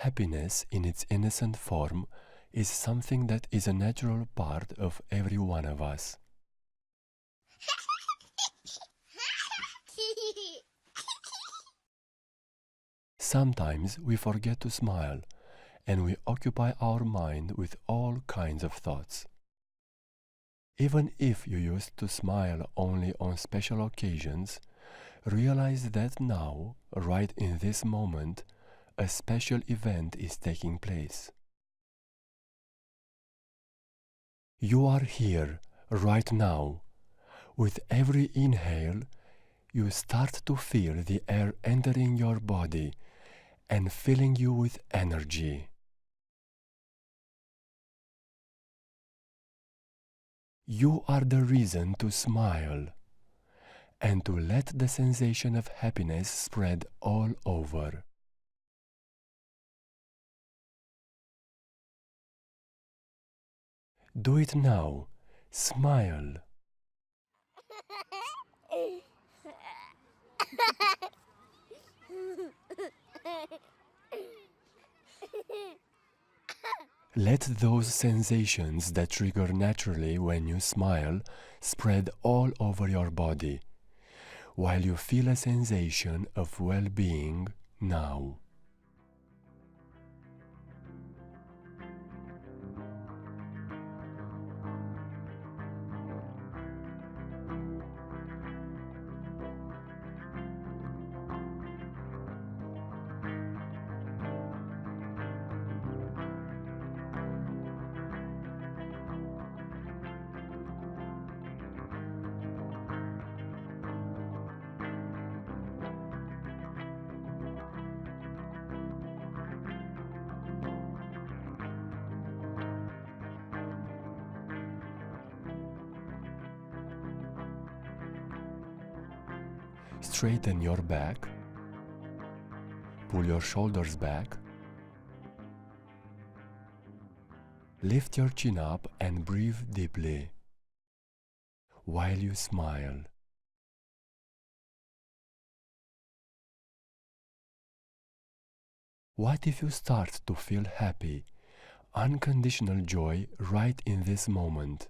Happiness in its innocent form is something that is a natural part of every one of us. Sometimes we forget to smile, and we occupy our mind with all kinds of thoughts. Even if you used to smile only on special occasions, realize that now, right in this moment, a special event is taking place. You are here, right now. With every inhale, you start to feel the air entering your body and filling you with energy. You are the reason to smile and to let the sensation of happiness spread all over. Do it now. Smile. Let those sensations that trigger naturally when you smile spread all over your body, while you feel a sensation of well-being now. Straighten your back, pull your shoulders back, lift your chin up and breathe deeply while you smile. What if you start to feel happy, unconditional joy right in this moment?